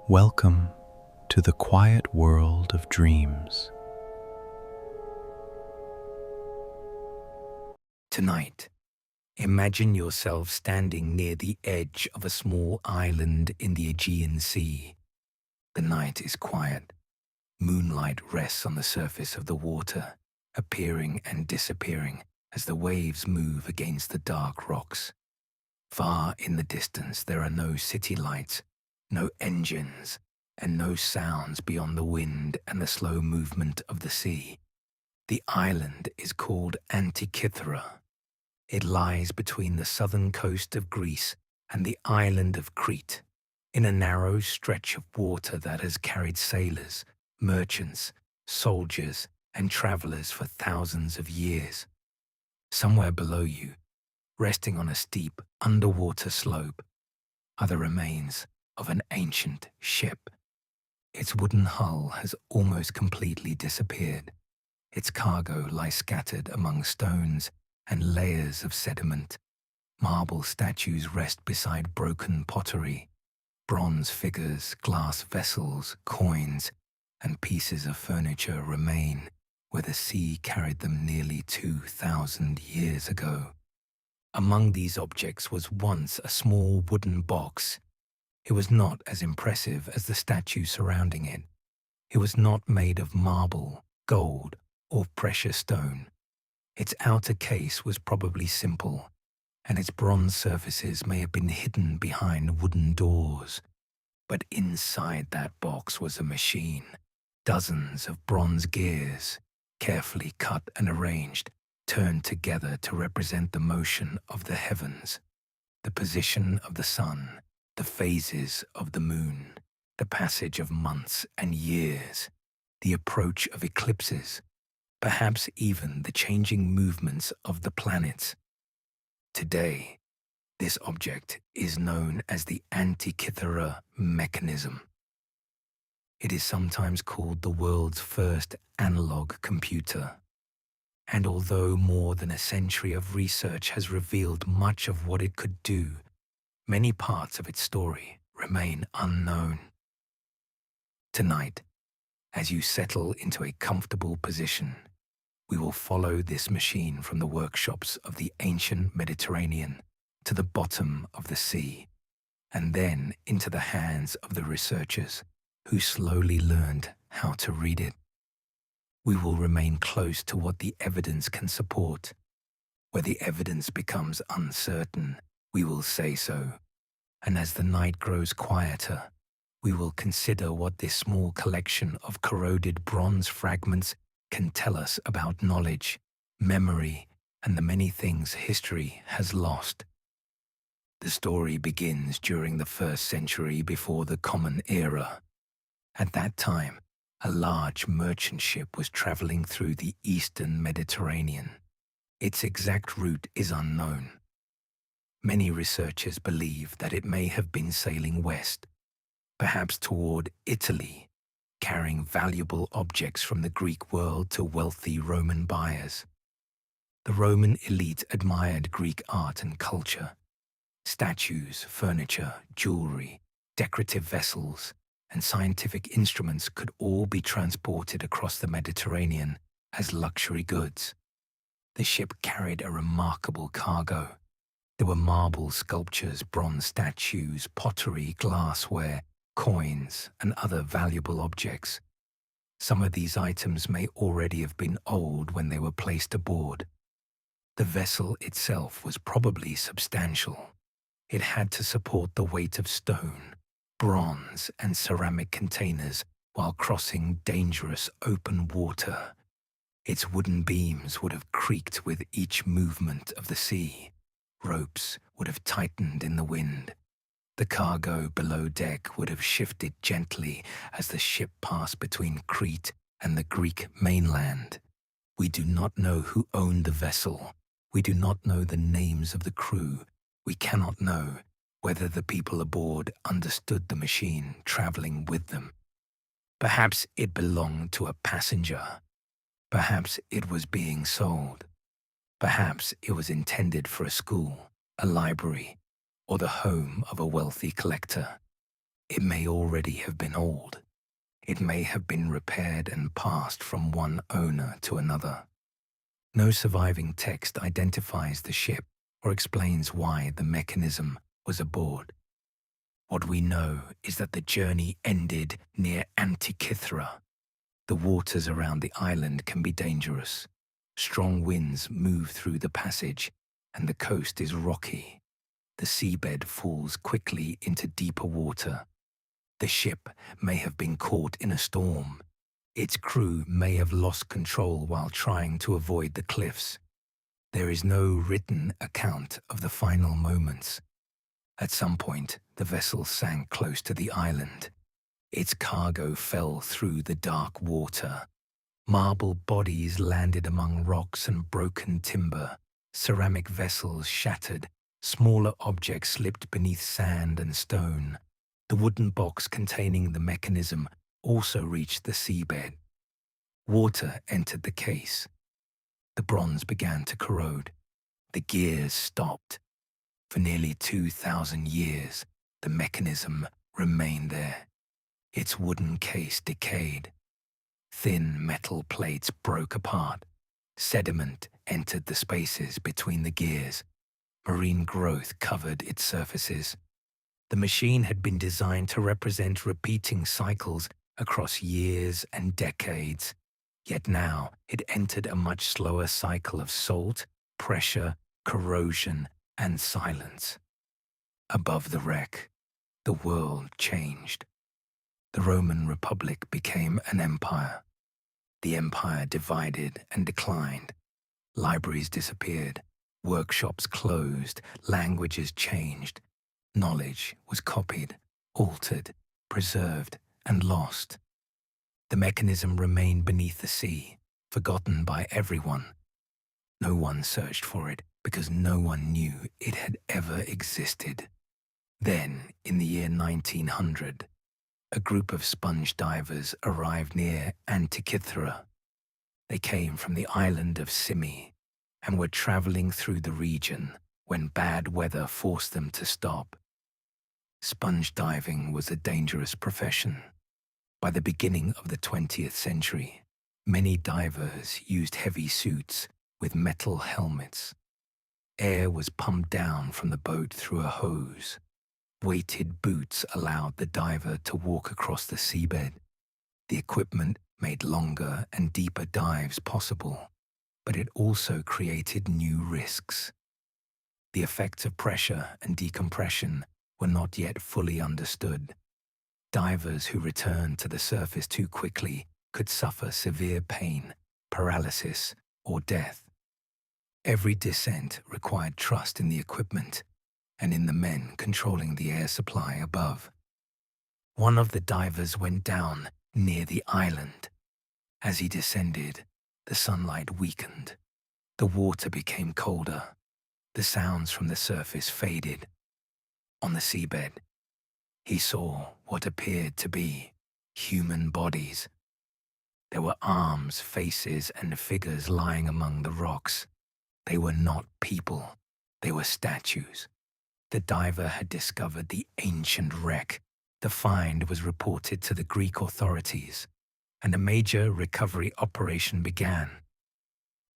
Welcome to the quiet world of dreams. Tonight, imagine yourself standing near the edge of a small island in the Aegean Sea. The night is quiet. Moonlight rests on the surface of the water, appearing and disappearing as the waves move against the dark rocks. Far in the distance, there are no city lights, no engines, and no sounds beyond the wind and the slow movement of the sea. The island is called Antikythera. It lies between the southern coast of Greece and the island of Crete, in a narrow stretch of water that has carried sailors, merchants, soldiers, and travelers for thousands of years. Somewhere below you, resting on a steep underwater slope, are the remains of an ancient ship. Its wooden hull has almost completely disappeared. Its cargo lies scattered among stones and layers of sediment. Marble statues rest beside broken pottery. Bronze figures, glass vessels, coins, and pieces of furniture remain where the sea carried them nearly 2,000 years ago. Among these objects was once a small wooden box. It was not as impressive as the statue surrounding it. It was not made of marble, gold, or precious stone. Its outer case was probably simple, and its bronze surfaces may have been hidden behind wooden doors. But inside that box was a machine, dozens of bronze gears, carefully cut and arranged, turned together to represent the motion of the heavens, the position of the sun, the phases of the moon, the passage of months and years, the approach of eclipses, perhaps even the changing movements of the planets. Today, this object is known as the Antikythera Mechanism. It is sometimes called the world's first analog computer. And although more than a century of research has revealed much of what it could do, many parts of its story remain unknown. Tonight, as you settle into a comfortable position, we will follow this machine from the workshops of the ancient Mediterranean to the bottom of the sea, and then into the hands of the researchers who slowly learned how to read it. We will remain close to what the evidence can support. Where the evidence becomes uncertain, we will say so. And as the night grows quieter, we will consider what this small collection of corroded bronze fragments can tell us about knowledge, memory, and the many things history has lost. The story begins during the 1st century before the Common Era. At that time, a large merchant ship was traveling through the eastern Mediterranean. Its exact route is unknown. Many researchers believe that it may have been sailing west, perhaps toward Italy, carrying valuable objects from the Greek world to wealthy Roman buyers. The Roman elite admired Greek art and culture. Statues, furniture, jewelry, decorative vessels, and scientific instruments could all be transported across the Mediterranean as luxury goods. The ship carried a remarkable cargo. There were marble sculptures, bronze statues, pottery, glassware, coins, and other valuable objects. Some of these items may already have been old when they were placed aboard. The vessel itself was probably substantial. It had to support the weight of stone, bronze, and ceramic containers while crossing dangerous open water. Its wooden beams would have creaked with each movement of the sea. Ropes would have tightened in the wind. The cargo below deck would have shifted gently as the ship passed between Crete and the Greek mainland. We do not know who owned the vessel. We do not know the names of the crew. We cannot know whether the people aboard understood the machine traveling with them. Perhaps it belonged to a passenger. Perhaps it was being sold. Perhaps it was intended for a school, a library, or the home of a wealthy collector. It may already have been old. It may have been repaired and passed from one owner to another. No surviving text identifies the ship or explains why the mechanism was aboard. What we know is that the journey ended near Antikythera. The waters around the island can be dangerous. Strong winds move through the passage, and the coast is rocky. The seabed falls quickly into deeper water. The ship may have been caught in a storm. Its crew may have lost control while trying to avoid the cliffs. There is no written account of the final moments. At some point, the vessel sank close to the island. Its cargo fell through the dark water. Marble bodies landed among rocks and broken timber. Ceramic vessels shattered. Smaller objects slipped beneath sand and stone. The wooden box containing the mechanism also reached the seabed. Water entered the case. The bronze began to corrode. The gears stopped. For nearly 2,000 years, the mechanism remained there. Its wooden case decayed. Thin metal plates broke apart. Sediment entered the spaces between the gears. Marine growth covered its surfaces. The machine had been designed to represent repeating cycles across years and decades. Yet now it entered a much slower cycle of salt, pressure, corrosion, and silence. Above the wreck, the world changed. The Roman Republic became an empire. The empire divided and declined. Libraries disappeared. Workshops closed. Languages changed. Knowledge was copied, altered, preserved, and lost. The mechanism remained beneath the sea, forgotten by everyone. No one searched for it because no one knew it had ever existed. Then, in the year 1900, a group of sponge divers arrived near Antikythera. They came from the island of Simi and were traveling through the region when bad weather forced them to stop. Sponge diving was a dangerous profession. By the beginning of the 20th century, many divers used heavy suits with metal helmets. Air was pumped down from the boat through a hose. Weighted boots allowed the diver to walk across the seabed. The equipment made longer and deeper dives possible, but it also created new risks. The effects of pressure and decompression were not yet fully understood. Divers who returned to the surface too quickly could suffer severe pain, paralysis, or death. Every descent required trust in the equipment and in the men controlling the air supply above. One of the divers went down near the island. As he descended, the sunlight weakened. The water became colder. The sounds from the surface faded. On the seabed, he saw what appeared to be human bodies. There were arms, faces, and figures lying among the rocks. They were not people. They were statues. The diver had discovered the ancient wreck. The find was reported to the Greek authorities, and a major recovery operation began.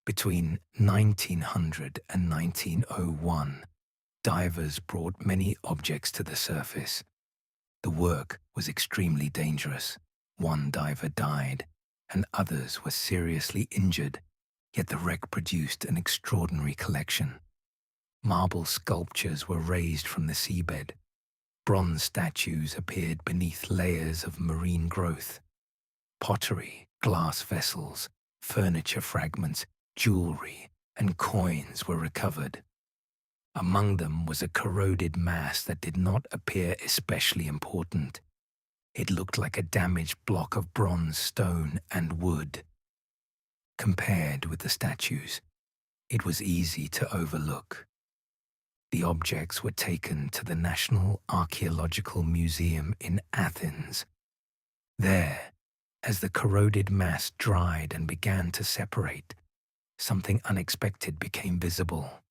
Between 1900 and 1901, divers brought many objects to the surface. The work was extremely dangerous. One diver died, and others were seriously injured, yet the wreck produced an extraordinary collection. Marble sculptures were raised from the seabed. Bronze statues appeared beneath layers of marine growth. Pottery, glass vessels, furniture fragments, jewelry, and coins were recovered. Among them was a corroded mass that did not appear especially important. It looked like a damaged block of bronze, stone, and wood. Compared with the statues, it was easy to overlook. The objects were taken to the National Archaeological Museum in Athens. There, as the corroded mass dried and began to separate, something unexpected became visible.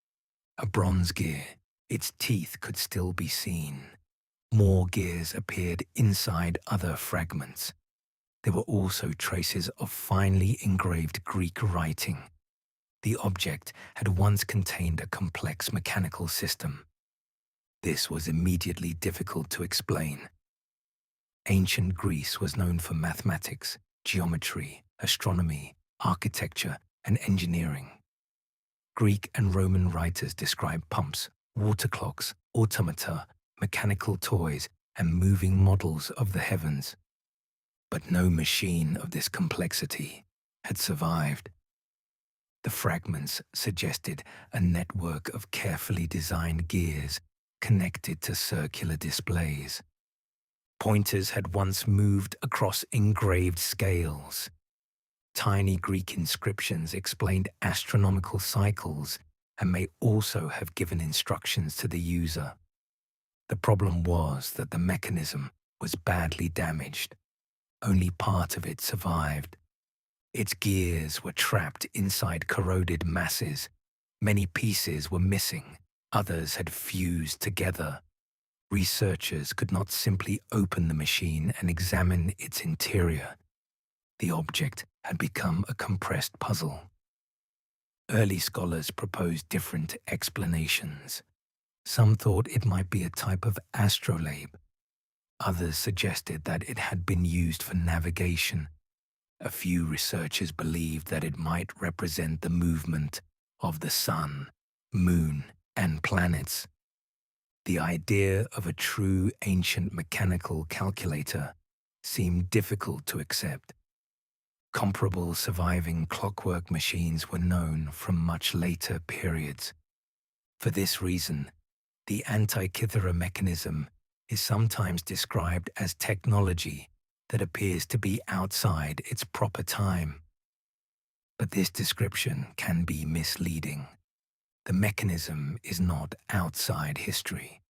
A bronze gear, its teeth could still be seen. More gears appeared inside other fragments. There were also traces of finely engraved Greek writing. The object had once contained a complex mechanical system. This was immediately difficult to explain. Ancient Greece was known for mathematics, geometry, astronomy, architecture, and engineering. Greek and Roman writers describe pumps, water clocks, automata, mechanical toys, and moving models of the heavens. But no machine of this complexity had survived. The fragments suggested a network of carefully designed gears connected to circular displays. Pointers had once moved across engraved scales. Tiny Greek inscriptions explained astronomical cycles and may also have given instructions to the user. The problem was that the mechanism was badly damaged. Only part of it survived. Its gears were trapped inside corroded masses. Many pieces were missing. Others had fused together. Researchers could not simply open the machine and examine its interior. The object had become a compressed puzzle. Early scholars proposed different explanations. Some thought it might be a type of astrolabe. Others suggested that it had been used for navigation. A few researchers believed that it might represent the movement of the sun, moon, and planets. The idea of a true ancient mechanical calculator seemed difficult to accept. Comparable surviving clockwork machines were known from much later periods. For this reason, the Antikythera mechanism is sometimes described as technology that appears to be outside its proper time. But this description can be misleading. The mechanism is not outside history.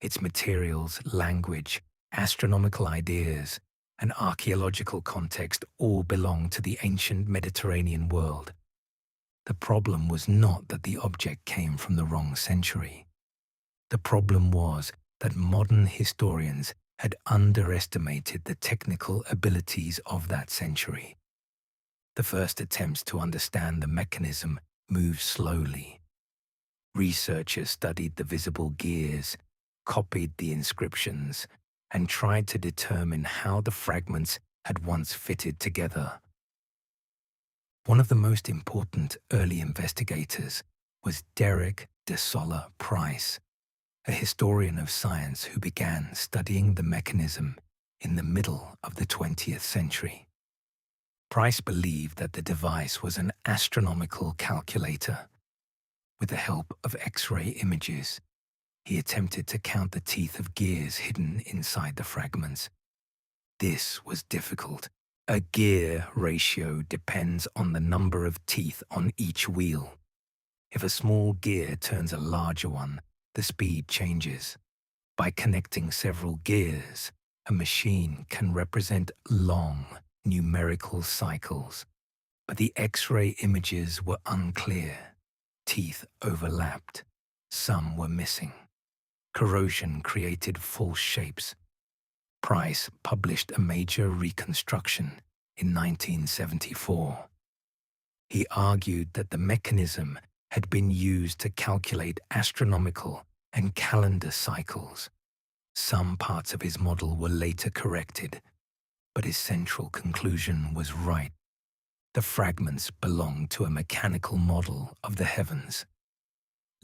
Its materials, language, astronomical ideas, and archaeological context all belong to the ancient Mediterranean world. The problem was not that the object came from the wrong century. The problem was that modern historians had underestimated the technical abilities of that century. The first attempts to understand the mechanism moved slowly. Researchers studied the visible gears, copied the inscriptions, and tried to determine how the fragments had once fitted together. One of the most important early investigators was Derek de Solla Price, a historian of science who began studying the mechanism in the middle of the 20th century. Price believed that the device was an astronomical calculator. With the help of X-ray images, he attempted to count the teeth of gears hidden inside the fragments. This was difficult. A gear ratio depends on the number of teeth on each wheel. If a small gear turns a larger one, the speed changes. By connecting several gears, a machine can represent long numerical cycles. But the X-ray images were unclear. Teeth overlapped. Some were missing. Corrosion created false shapes. Price published a major reconstruction in 1974. He argued that the mechanism had been used to calculate astronomical and calendar cycles. Some parts of his model were later corrected, but his central conclusion was right. The fragments belonged to a mechanical model of the heavens.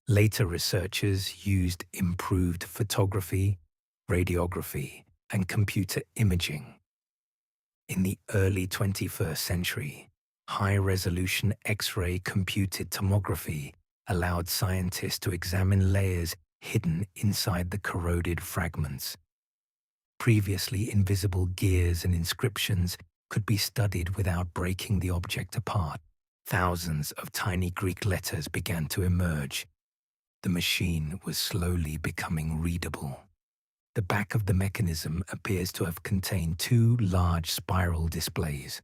Later researchers used improved photography, radiography, and computer imaging. In the early 21st century, high-resolution X-ray computed tomography allowed scientists to examine layers hidden inside the corroded fragments. Previously invisible gears and inscriptions could be studied without breaking the object apart. Thousands of tiny Greek letters began to emerge. The machine was slowly becoming readable. The back of the mechanism appears to have contained two large spiral displays.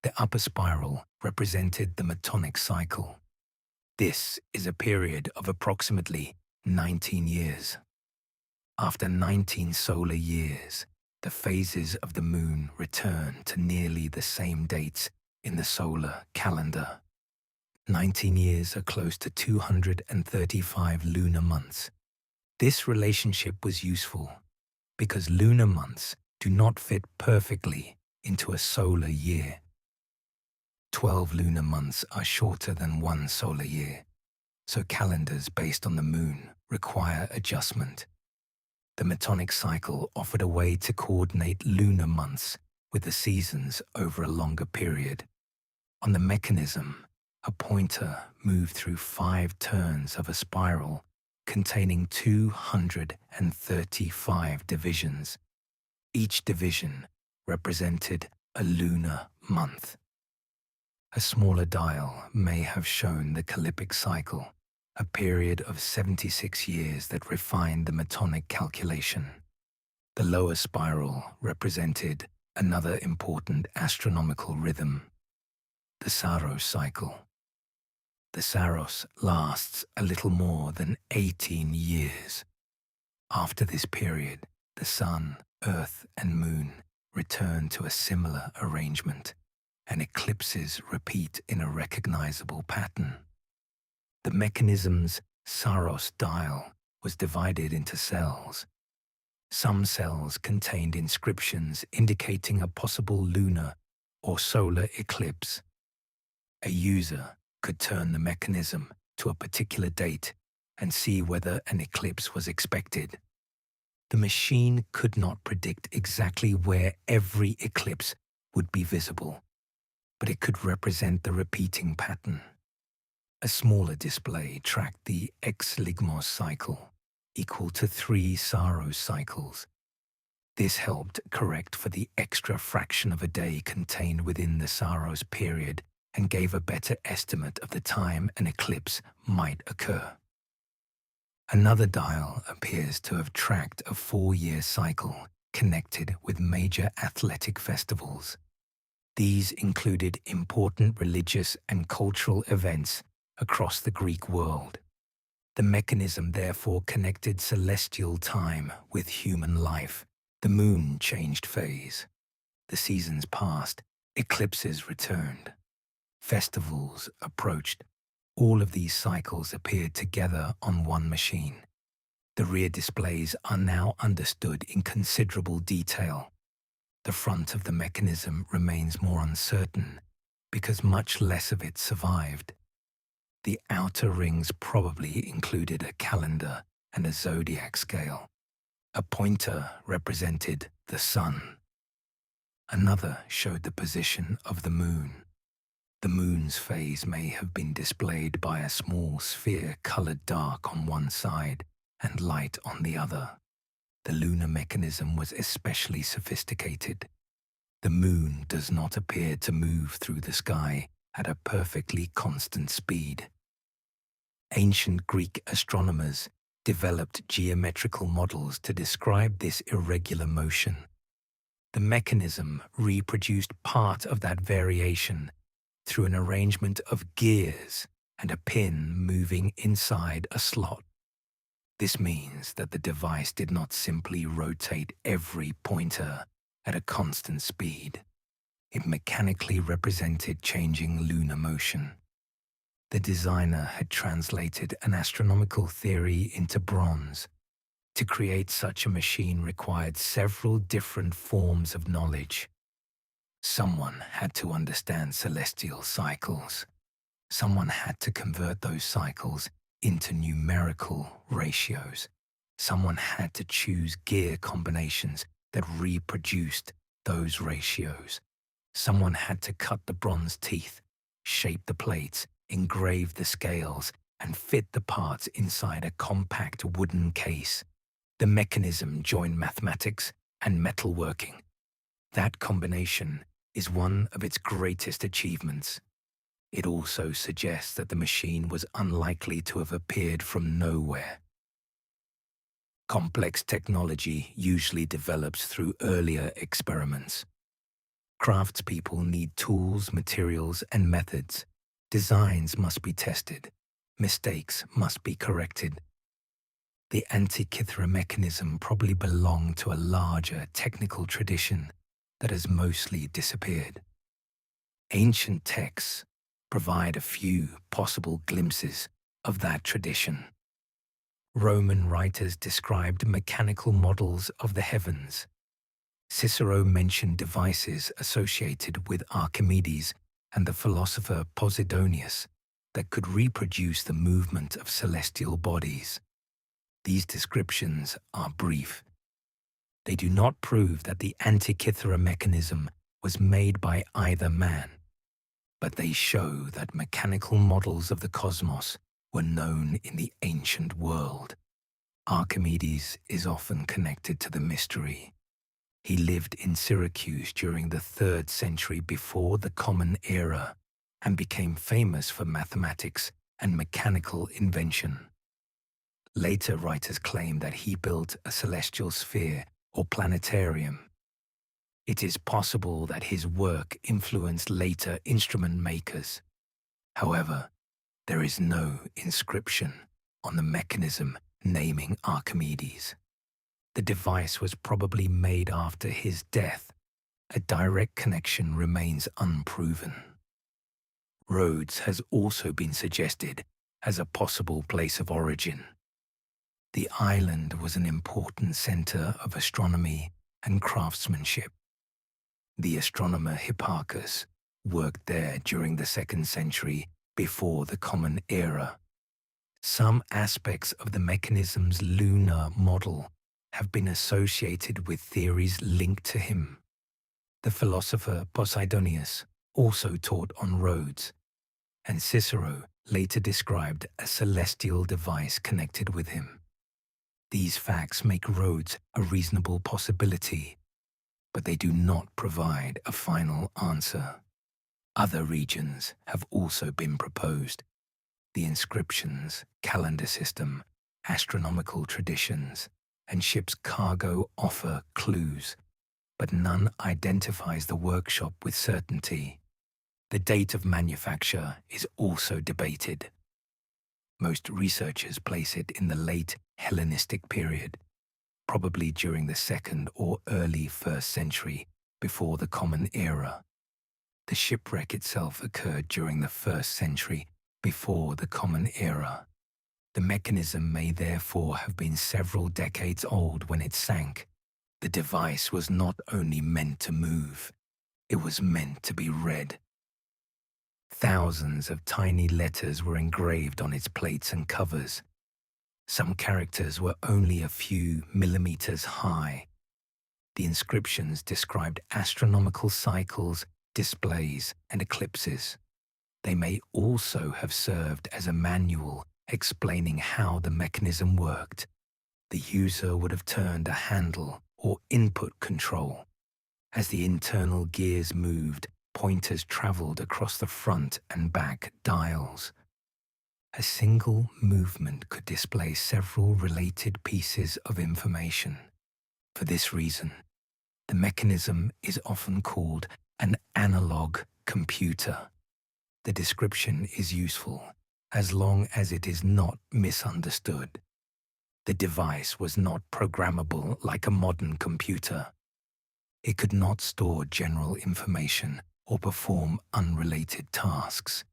The upper spiral represented the Metonic cycle. This is a period of approximately 19 years. After 19 solar years, the phases of the moon return to nearly the same dates in the solar calendar. 19 years are close to 235 lunar months. This relationship was useful because lunar months do not fit perfectly into a solar year. 12 lunar months are shorter than one solar year, so calendars based on the moon require adjustment. The Metonic cycle offered a way to coordinate lunar months with the seasons over a longer period. On the mechanism, a pointer moved through 5 turns of a spiral containing 235 divisions. Each division represented a lunar month. A smaller dial may have shown the Calippic cycle, a period of 76 years that refined the Metonic calculation. The lower spiral represented another important astronomical rhythm, the Saros cycle. The Saros lasts a little more than 18 years. After this period, the Sun, Earth, and Moon return to a similar arrangement, and eclipses repeat in a recognizable pattern. The mechanism's Saros dial was divided into cells. Some cells contained inscriptions indicating a possible lunar or solar eclipse. A user could turn the mechanism to a particular date and see whether an eclipse was expected. The machine could not predict exactly where every eclipse would be visible, but it could represent the repeating pattern. A smaller display tracked the X-Ligmos cycle, equal to 3 Saros cycles. This helped correct for the extra fraction of a day contained within the Saros period and gave a better estimate of the time an eclipse might occur. Another dial appears to have tracked a 4-year cycle connected with major athletic festivals. These included important religious and cultural events across the Greek world. The mechanism therefore connected celestial time with human life. The moon changed phase. The seasons passed, eclipses returned. Festivals approached. All of these cycles appeared together on one machine. The rear displays are now understood in considerable detail. The front of the mechanism remains more uncertain because much less of it survived. The outer rings probably included a calendar and a zodiac scale. A pointer represented the sun. Another showed the position of the moon. The moon's phase may have been displayed by a small sphere colored dark on one side and light on the other. The lunar mechanism was especially sophisticated. The moon does not appear to move through the sky at a perfectly constant speed. Ancient Greek astronomers developed geometrical models to describe this irregular motion. The mechanism reproduced part of that variation through an arrangement of gears and a pin moving inside a slot. This means that the device did not simply rotate every pointer at a constant speed. It mechanically represented changing lunar motion. The designer had translated an astronomical theory into bronze. To create such a machine required several different forms of knowledge. Someone had to understand celestial cycles. Someone had to convert those cycles into numerical ratios. Someone had to choose gear combinations that reproduced those ratios. Someone had to cut the bronze teeth, shape the plates, engrave the scales, and fit the parts inside a compact wooden case. The mechanism joined mathematics and metalworking. That combination is one of its greatest achievements. It also suggests that the machine was unlikely to have appeared from nowhere. Complex technology usually develops through earlier experiments. Craftspeople need tools, materials, and methods. Designs must be tested. Mistakes must be corrected. The Antikythera Mechanism probably belonged to a larger technical tradition that has mostly disappeared. Ancient texts provide a few possible glimpses of that tradition. Roman writers described mechanical models of the heavens. Cicero mentioned devices associated with Archimedes and the philosopher Posidonius that could reproduce the movement of celestial bodies. These descriptions are brief. They do not prove that the Antikythera mechanism was made by either man, but they show that mechanical models of the cosmos were known in the ancient world. Archimedes is often connected to the mystery. He lived in Syracuse during the 3rd century before the Common Era and became famous for mathematics and mechanical invention. Later writers claim that he built a celestial sphere or planetarium. It is possible that his work influenced later instrument makers. However, there is no inscription on the mechanism naming Archimedes. The device was probably made after his death. A direct connection remains unproven. Rhodes has also been suggested as a possible place of origin. The island was an important center of astronomy and craftsmanship. The astronomer Hipparchus worked there during the 2nd century before the Common Era. Some aspects of the mechanism's lunar model have been associated with theories linked to him. The philosopher Posidonius also taught on Rhodes, and Cicero later described a celestial device connected with him. These facts make Rhodes a reasonable possibility, but they do not provide a final answer. Other regions have also been proposed. The inscriptions, calendar system, astronomical traditions, and ship's cargo offer clues, but none identifies the workshop with certainty. The date of manufacture is also debated. Most researchers place it in the late Hellenistic period, probably during the 2nd or early 1st century before the Common Era. The shipwreck itself occurred during the 1st century before the Common Era. The mechanism may therefore have been several decades old when it sank. The device was not only meant to move, it was meant to be read. Thousands of tiny letters were engraved on its plates and covers. Some characters were only a few millimeters high. The inscriptions described astronomical cycles, displays, and eclipses. They may also have served as a manual explaining how the mechanism worked. The user would have turned a handle or input control. As the internal gears moved, pointers traveled across the front and back dials. A single movement could display several related pieces of information. For this reason, the mechanism is often called an analog computer. The description is useful as long as it is not misunderstood. The device was not programmable like a modern computer. It could not store general information or perform unrelated tasks.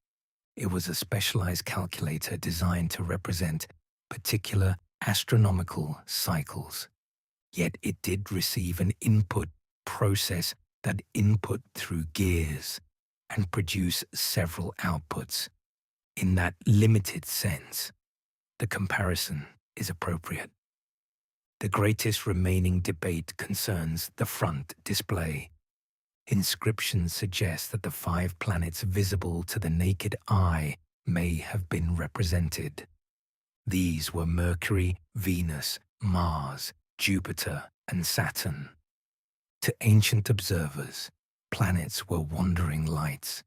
It was a specialized calculator designed to represent particular astronomical cycles. Yet it did receive an input process that input through gears and produce several outputs. In that limited sense, the comparison is appropriate. The greatest remaining debate concerns the front display. Inscriptions suggest that the 5 planets visible to the naked eye may have been represented. These were Mercury, Venus, Mars, Jupiter, and Saturn. To ancient observers, planets were wandering lights.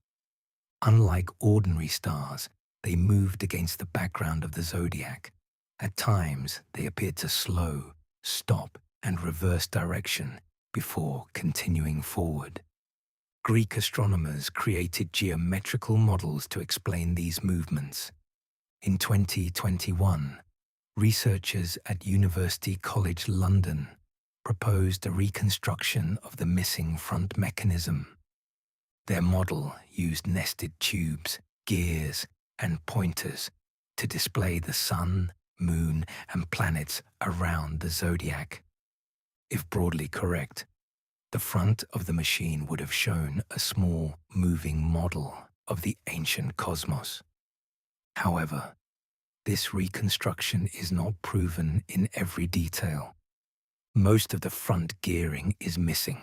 Unlike ordinary stars, they moved against the background of the zodiac. At times, they appeared to slow, stop, and reverse direction before continuing forward. Greek astronomers created geometrical models to explain these movements. In 2021, researchers at University College London proposed a reconstruction of the missing front mechanism. Their model used nested tubes, gears, and pointers to display the sun, moon, and planets around the zodiac. If broadly correct, the front of the machine would have shown a small, moving model of the ancient cosmos. However, this reconstruction is not proven in every detail. Most of the front gearing is missing.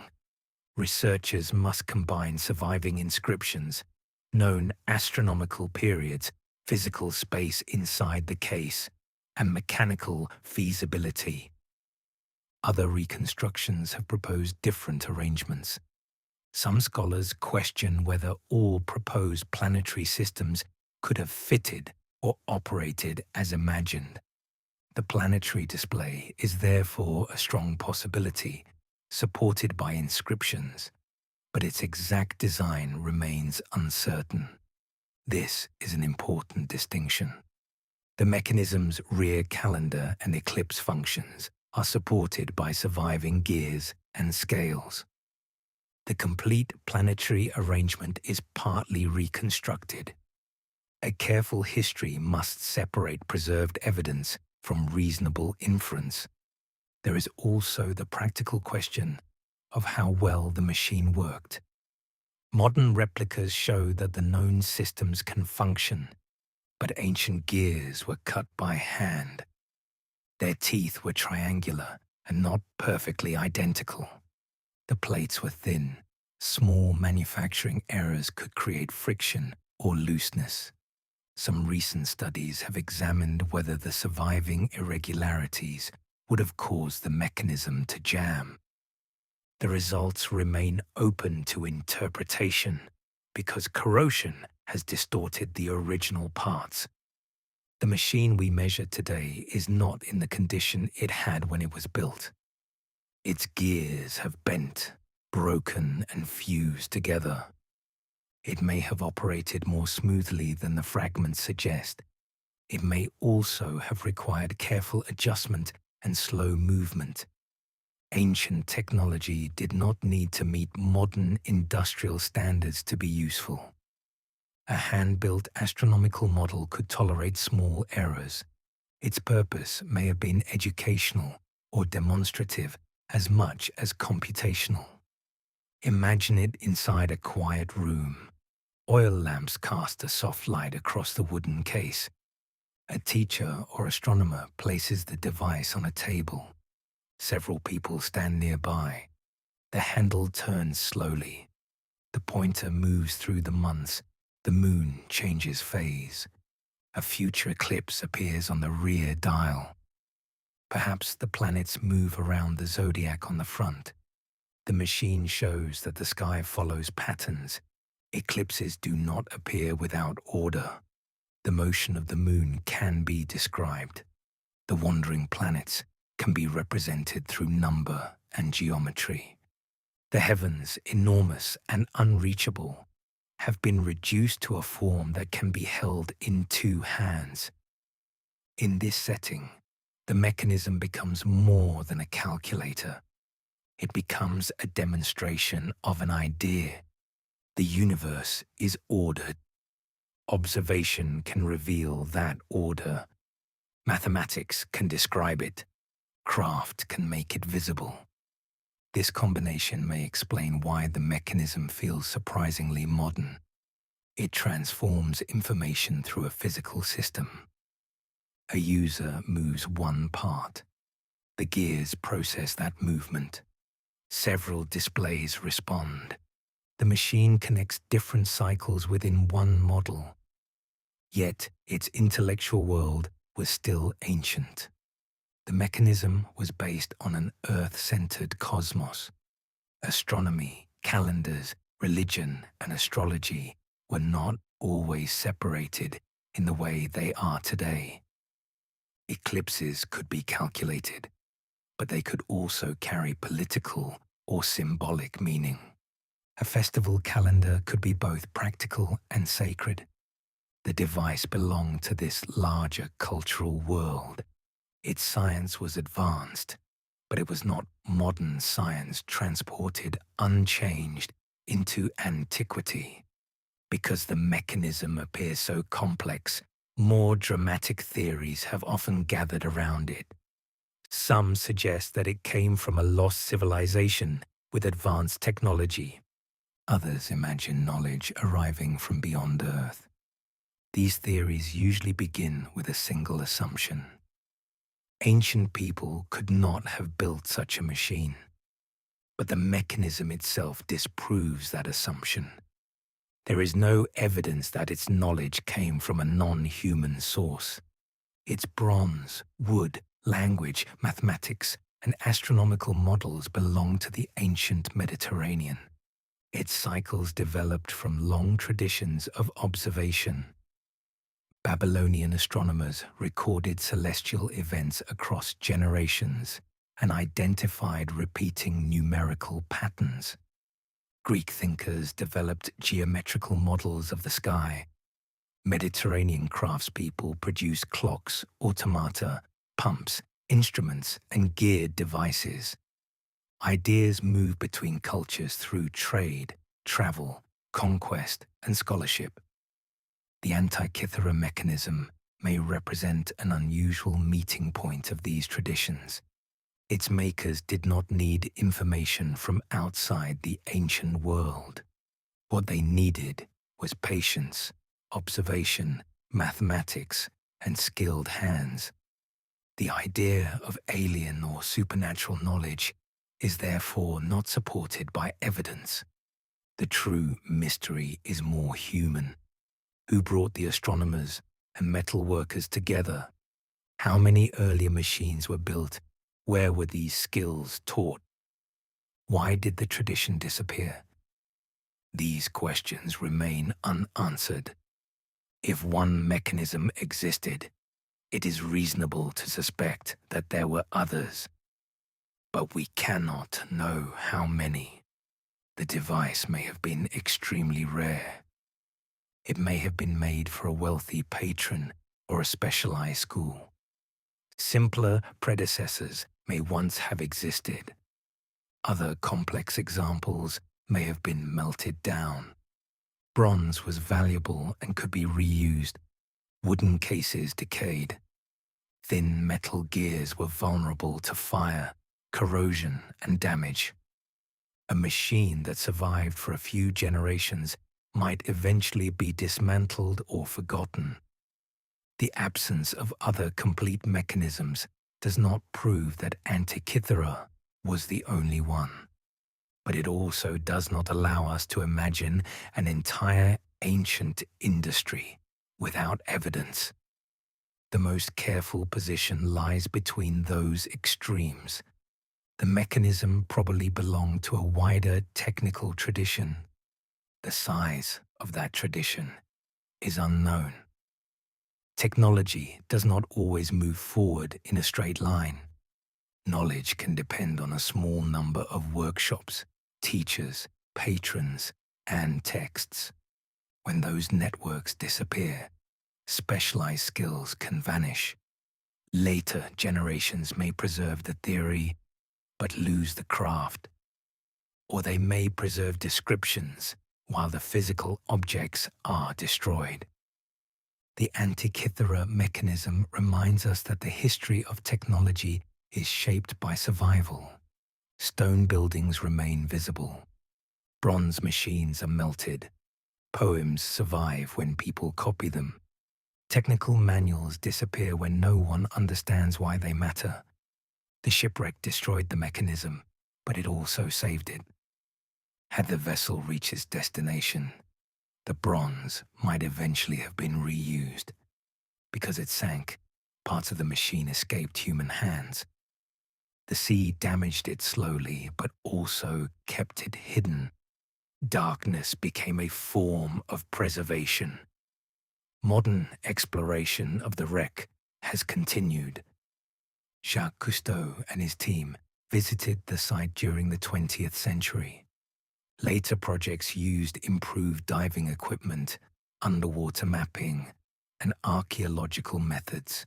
Researchers must combine surviving inscriptions, known astronomical periods, physical space inside the case, and mechanical feasibility. Other reconstructions have proposed different arrangements. Some scholars question whether all proposed planetary systems could have fitted or operated as imagined. The planetary display is therefore a strong possibility, supported by inscriptions, but its exact design remains uncertain. This is an important distinction. The mechanism's rear calendar and eclipse functions are supported by surviving gears and scales. The complete planetary arrangement is partly reconstructed. A careful history must separate preserved evidence from reasonable inference. There is also the practical question of how well the machine worked. Modern replicas show that the known systems can function, but ancient gears were cut by hand. Their teeth were triangular and not perfectly identical. The plates were thin. Small manufacturing errors could create friction or looseness. Some recent studies have examined whether the surviving irregularities would have caused the mechanism to jam. The results remain open to interpretation because corrosion has distorted the original parts. The machine we measure today is not in the condition it had when it was built. Its gears have bent, broken, and fused together. It may have operated more smoothly than the fragments suggest. It may also have required careful adjustment and slow movement. Ancient technology did not need to meet modern industrial standards to be useful. A hand-built astronomical model could tolerate small errors. Its purpose may have been educational or demonstrative as much as computational. Imagine it inside a quiet room. Oil lamps cast a soft light across the wooden case. A teacher or astronomer places the device on a table. Several people stand nearby. The handle turns slowly. The pointer moves through the months. The moon changes phase. A future eclipse appears on the rear dial. Perhaps the planets move around the zodiac on the front. The machine shows that the sky follows patterns. Eclipses do not appear without order. The motion of the moon can be described. The wandering planets can be represented through number and geometry. The heavens, enormous and unreachable, have been reduced to a form that can be held in two hands. In this setting, the mechanism becomes more than a calculator. It becomes a demonstration of an idea. The universe is ordered. Observation can reveal that order. Mathematics can describe it. Craft can make it visible. This combination may explain why the mechanism feels surprisingly modern. It transforms information through a physical system. A user moves one part. The gears process that movement. Several displays respond. The machine connects different cycles within one model. Yet its intellectual world was still ancient. The mechanism was based on an Earth-centered cosmos. Astronomy, calendars, religion, and astrology were not always separated in the way they are today. Eclipses could be calculated, but they could also carry political or symbolic meaning. A festival calendar could be both practical and sacred. The device belonged to this larger cultural world. Its science was advanced, but it was not modern science transported unchanged into antiquity. Because the mechanism appears so complex, more dramatic theories have often gathered around it. Some suggest that it came from a lost civilization with advanced technology. Others imagine knowledge arriving from beyond Earth. These theories usually begin with a single assumption. Ancient people could not have built such a machine, but the mechanism itself disproves that assumption. There is no evidence that its knowledge came from a non-human source. Its bronze, wood, language, mathematics, and astronomical models belong to the ancient Mediterranean. Its cycles developed from long traditions of observation. Babylonian astronomers recorded celestial events across generations and identified repeating numerical patterns. Greek thinkers developed geometrical models of the sky. Mediterranean craftspeople produced clocks, automata, pumps, instruments, and geared devices. Ideas move between cultures through trade, travel, conquest, and scholarship. The Antikythera Mechanism may represent an unusual meeting point of these traditions. Its makers did not need information from outside the ancient world. What they needed was patience, observation, mathematics, and skilled hands. The idea of alien or supernatural knowledge is therefore not supported by evidence. The true mystery is more human. Who brought the astronomers and metal workers together? How many earlier machines were built? Where were these skills taught? Why did the tradition disappear? These questions remain unanswered. If one mechanism existed, it is reasonable to suspect that there were others. But we cannot know how many. The device may have been extremely rare. It may have been made for a wealthy patron or a specialized school. Simpler predecessors may once have existed. Other complex examples may have been melted down. Bronze was valuable and could be reused. Wooden cases decayed. Thin metal gears were vulnerable to fire, corrosion, and damage. A machine that survived for a few generations might eventually be dismantled or forgotten. The absence of other complete mechanisms does not prove that Antikythera was the only one. But it also does not allow us to imagine an entire ancient industry without evidence. The most careful position lies between those extremes. The mechanism probably belonged to a wider technical tradition. The size of that tradition is unknown. Technology does not always move forward in a straight line. Knowledge can depend on a small number of workshops, teachers, patrons, and texts. When those networks disappear, specialized skills can vanish. Later generations may preserve the theory, but lose the craft. Or they may preserve descriptions while the physical objects are destroyed. The Antikythera mechanism reminds us that the history of technology is shaped by survival. Stone buildings remain visible. Bronze machines are melted. Poems survive when people copy them. Technical manuals disappear when no one understands why they matter. The shipwreck destroyed the mechanism, but it also saved it. Had the vessel reached its destination, the bronze might eventually have been reused. Because it sank, parts of the machine escaped human hands. The sea damaged it slowly, but also kept it hidden. Darkness became a form of preservation. Modern exploration of the wreck has continued. Jacques Cousteau and his team visited the site during the 20th century. Later projects used improved diving equipment, underwater mapping, and archaeological methods.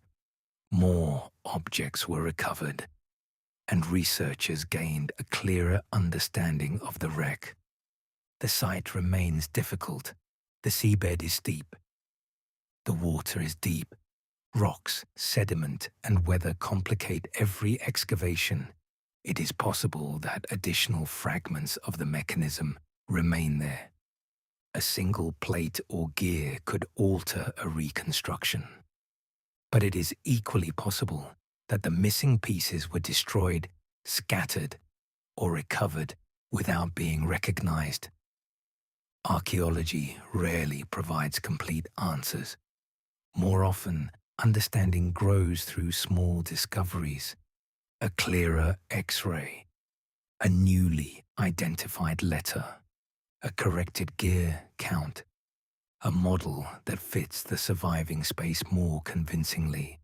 More objects were recovered, and researchers gained a clearer understanding of the wreck. The site remains difficult. The seabed is steep. The water is deep. Rocks, sediment, and weather complicate every excavation. It is possible that additional fragments of the mechanism remain there. A single plate or gear could alter a reconstruction. But it is equally possible that the missing pieces were destroyed, scattered, or recovered without being recognized. Archaeology rarely provides complete answers. More often, understanding grows through small discoveries. A clearer X-ray, a newly identified letter, a corrected gear count, a model that fits the surviving space more convincingly,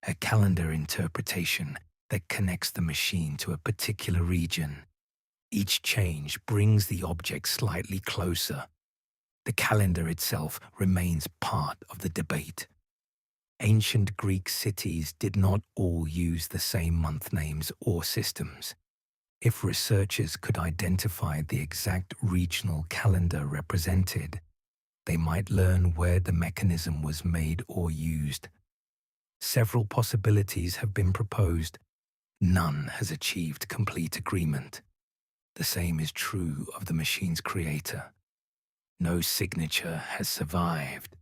a calendar interpretation that connects the machine to a particular region. Each change brings the object slightly closer. The calendar itself remains part of the debate. Ancient Greek cities did not all use the same month names or systems. If researchers could identify the exact regional calendar represented, they might learn where the mechanism was made or used. Several possibilities have been proposed. None has achieved complete agreement. The same is true of the machine's creator. No signature has survived.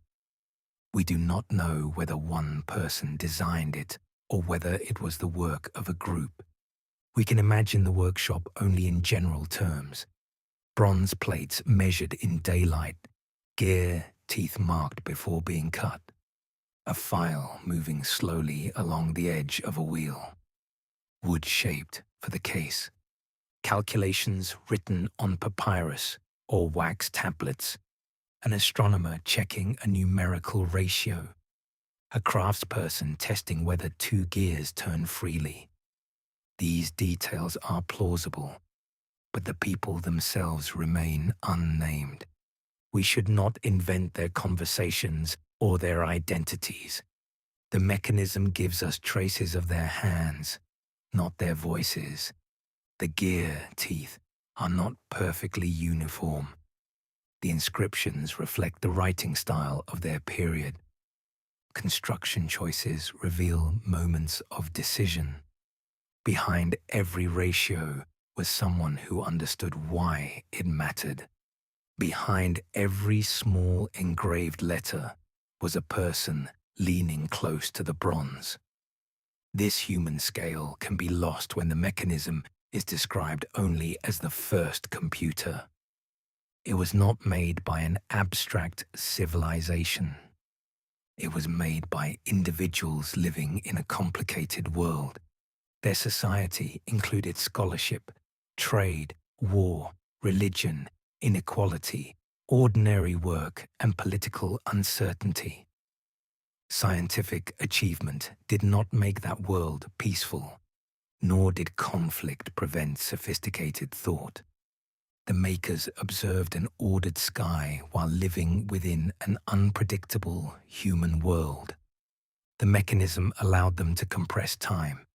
We do not know whether one person designed it or whether it was the work of a group. We can imagine the workshop only in general terms. Bronze plates measured in daylight, gear teeth marked before being cut, a file moving slowly along the edge of a wheel, wood shaped for the case, calculations written on papyrus or wax tablets, an astronomer checking a numerical ratio, a craftsperson testing whether two gears turn freely. These details are plausible, but the people themselves remain unnamed. We should not invent their conversations or their identities. The mechanism gives us traces of their hands, not their voices. The gear teeth are not perfectly uniform. The inscriptions reflect the writing style of their period. Construction choices reveal moments of decision. Behind every ratio was someone who understood why it mattered. Behind every small engraved letter was a person leaning close to the bronze. This human scale can be lost when the mechanism is described only as the first computer. It was not made by an abstract civilization. It was made by individuals living in a complicated world. Their society included scholarship, trade, war, religion, inequality, ordinary work, and political uncertainty. Scientific achievement did not make that world peaceful, nor did conflict prevent sophisticated thought. The makers observed an ordered sky while living within an unpredictable human world. The mechanism allowed them to compress time,